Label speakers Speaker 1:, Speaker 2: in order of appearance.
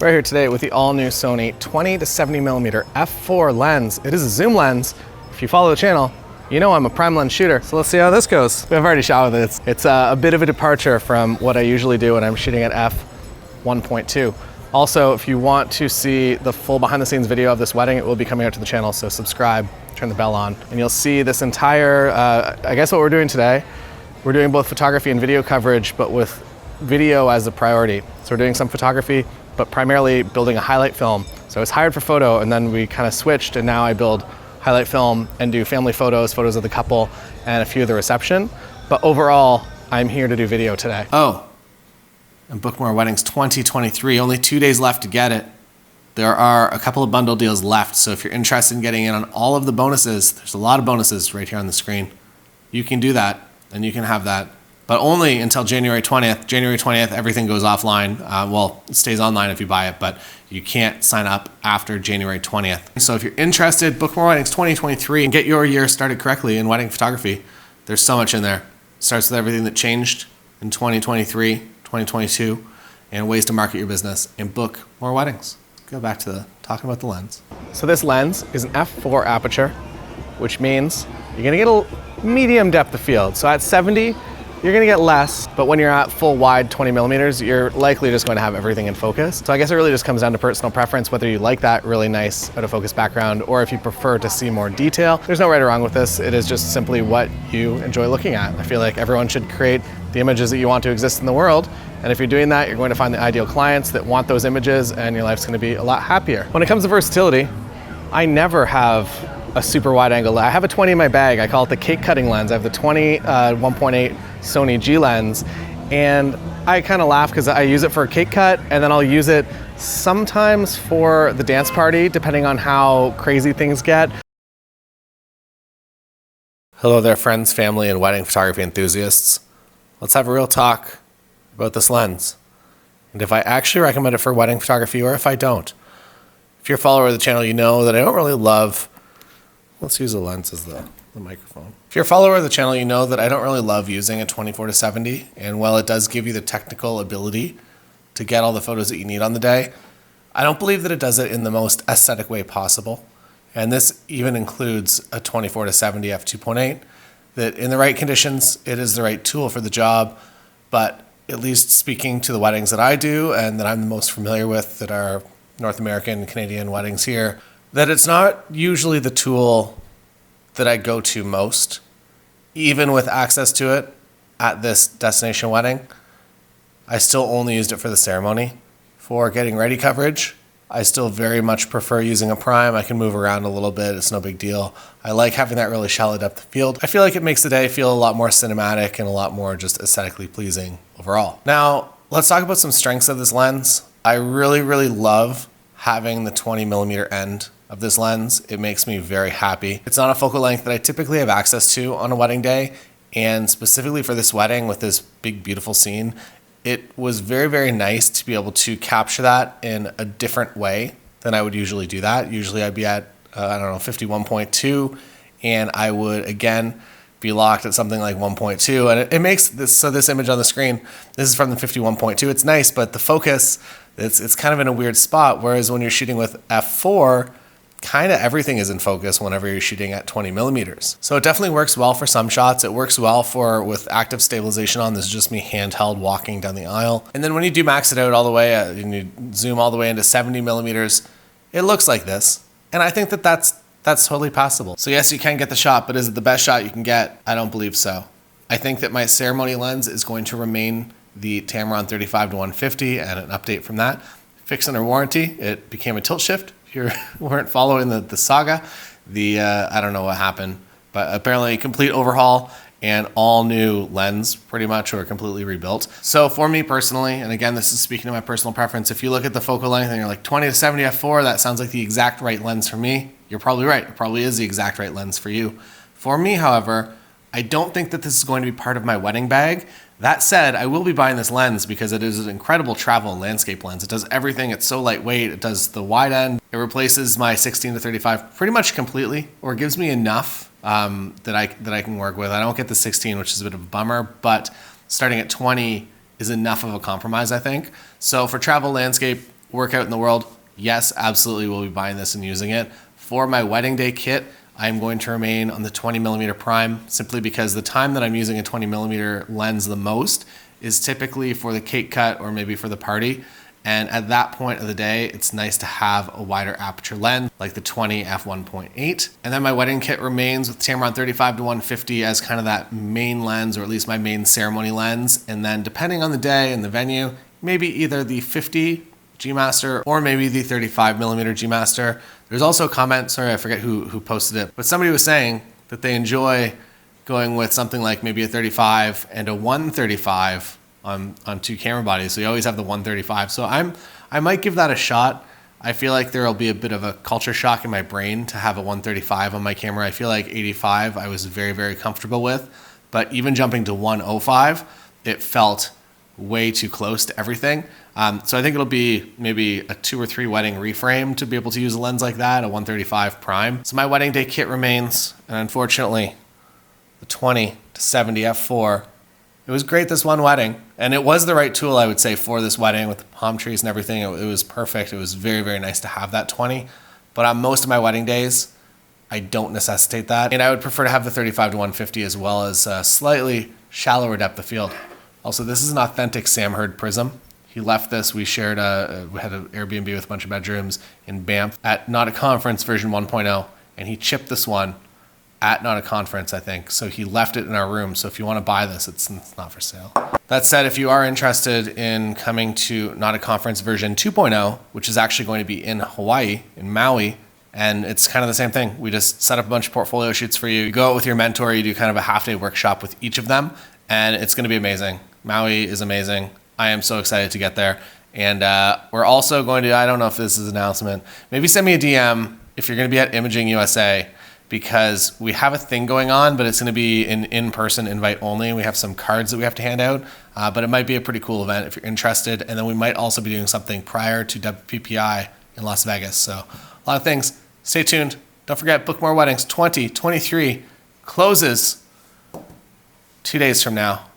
Speaker 1: We're here today with the all-new Sony 20-70mm f4 lens. It is a zoom lens. If you follow the channel, you know I'm a prime lens shooter. So let's see how this goes. I've already shot with it. It's a bit of a departure from what I usually do when I'm shooting at f1.2. Also, if you want to see the full behind-the-scenes video of this wedding, it will be coming out to the channel, so subscribe, turn the bell on, and you'll see this entire, I guess what we're doing today, we're doing both photography and video coverage, but with video as a priority. So we're doing some photography, but primarily building a highlight film. So I was hired for photo, and then we kind of switched, and now I build highlight film and do family photos, photos of the couple, and a few of the reception. But overall, I'm here to do video today. Oh, and Book More Weddings 2023, only 2 days left to get it. There are a couple of bundle deals left, so if you're interested in getting in on all of the bonuses, there's a lot of bonuses right here on the screen. You can do that, and you can have that, but only until January 20th. January 20th, everything goes offline. Well, it stays online if you buy it, but you can't sign up after January 20th. So if you're interested, Book More Weddings 2023 and get your year started correctly in wedding photography. There's so much in there. It starts with everything that changed in 2023, 2022, and ways to market your business and book more weddings. Let's go back to talking about the lens. So this lens is an f4 aperture, which means you're gonna get a medium depth of field. So at 70, you're gonna get less, but when you're at full wide 20mm, you're likely just going to have everything in focus. So I guess it really just comes down to personal preference, whether you like that really nice out of focus background, or if you prefer to see more detail. There's no right or wrong with this. It is just simply what you enjoy looking at. I feel like everyone should create the images that you want to exist in the world. And if you're doing that, you're going to find the ideal clients that want those images, and your life's gonna be a lot happier. When it comes to versatility, I never have a super wide angle. I have a 20 in my bag. I call it the cake cutting lens. I have the 20 1.8 Sony G lens, and I kind of laugh because I use it for a cake cut, and then I'll use it sometimes for the dance party, depending on how crazy things get. Hello there, friends, family, and wedding photography enthusiasts. Let's have a real talk about this lens, and if I actually recommend it for wedding photography or if I don't. If you're a follower of the channel, you know that I don't really love, let's use the lens as the microphone. If you're a follower of the channel, you know that I don't really love using a 24-70, and while it does give you the technical ability to get all the photos that you need on the day, I don't believe that it does it in the most aesthetic way possible. And this even includes a 24-70 f2.8, that in the right conditions, it is the right tool for the job, but at least speaking to the weddings that I do and that I'm the most familiar with, that are North American, Canadian weddings here, that it's not usually the tool that I go to most, even with access to it at this destination wedding. I still only used it for the ceremony. For getting ready coverage, I still very much prefer using a prime. I can move around a little bit, it's no big deal. I like having that really shallow depth of field. I feel like it makes the day feel a lot more cinematic and a lot more just aesthetically pleasing overall. Now, let's talk about some strengths of this lens. I really, really love having the 20mm end of this lens. It makes me very happy. It's not a focal length that I typically have access to on a wedding day, and specifically for this wedding with this big, beautiful scene, it was very, very nice to be able to capture that in a different way than I would usually do that. Usually I'd be at, 51.2, and I would, again, be locked at something like 1.2, and it makes this, so this image on the screen, this is from the 51.2. It's nice, but the focus, it's kind of in a weird spot, whereas when you're shooting with f4, kind of everything is in focus whenever you're shooting at 20mm. So it definitely works well for some shots. It works well for with active stabilization on. This is just me handheld walking down the aisle. And then when you do max it out all the way, and you zoom all the way into 70mm, it looks like this. And I think that that's totally possible. So yes, you can get the shot, but is it the best shot you can get? I don't believe so. I think that my ceremony lens is going to remain the Tamron 35-150 and an update from that. Fixed under warranty, it became a tilt shift. If you weren't following the saga, I don't know what happened, but apparently a complete overhaul and all new lens pretty much, or completely rebuilt. So for me personally, and again, this is speaking to my personal preference, if you look at the focal length and you're like 20-70 f4, that sounds like the exact right lens for me. You're probably right. It probably is the exact right lens for you. For me, however, I don't think that this is going to be part of my wedding bag. That said, I will be buying this lens because it is an incredible travel and landscape lens. It does everything. It's so lightweight. It does the wide end. It replaces my 16-35 pretty much completely, or gives me enough that I can work with. I don't get the 16, which is a bit of a bummer, but starting at 20 is enough of a compromise, I think. So for travel, landscape, workout in the world, yes, absolutely we'll be buying this and using it. For my wedding day kit, I'm going to remain on the 20mm prime simply because the time that I'm using a 20mm lens the most is typically for the cake cut or maybe for the party. And at that point of the day, it's nice to have a wider aperture lens like the 20 f1.8. And then my wedding kit remains with Tamron 35-150 as kind of that main lens, or at least my main ceremony lens. And then depending on the day and the venue, maybe either the 50 G Master or maybe the 35mm G Master. There's also a comment, sorry, I forget who posted it, but somebody was saying that they enjoy going with something like maybe a 35 and a 135 on two camera bodies. So you always have the 135. So I might give that a shot. I feel like there'll be a bit of a culture shock in my brain to have a 135 on my camera. I feel like 85 I was very, very comfortable with, but even jumping to 105, it felt way too close to everything. So I think it'll be maybe a 2 or 3 wedding reframe to be able to use a lens like that, a 135 prime. So my wedding day kit remains, and unfortunately, the 20-70 f4. It was great this one wedding, and it was the right tool, I would say, for this wedding with the palm trees and everything. It was perfect. It was very, very nice to have that 20. But on most of my wedding days, I don't necessitate that. And I would prefer to have the 35-150 as well as a slightly shallower depth of field. Also, this is an authentic Sam Hurd prism. He left this. We shared we had an Airbnb with a bunch of bedrooms in Banff at Not a Conference version 1.0, and he chipped this one at Not a Conference, I think. So he left it in our room. So if you want to buy this, it's not for sale. That said, if you are interested in coming to Not a Conference version 2.0, which is actually going to be in Hawaii, in Maui, and it's kind of the same thing. We just set up a bunch of portfolio shoots for you. You go out with your mentor, you do kind of a half-day workshop with each of them, and it's going to be amazing. Maui is amazing. I am so excited to get there. And we're also going to, I don't know if this is an announcement, maybe send me a DM if you're going to be at Imaging USA, because we have a thing going on, but it's going to be an in-person invite only. We have some cards that we have to hand out, but it might be a pretty cool event if you're interested. And then we might also be doing something prior to WPPI in Las Vegas. So a lot of things. Stay tuned. Don't forget, Book More Weddings 2023 closes 2 days from now.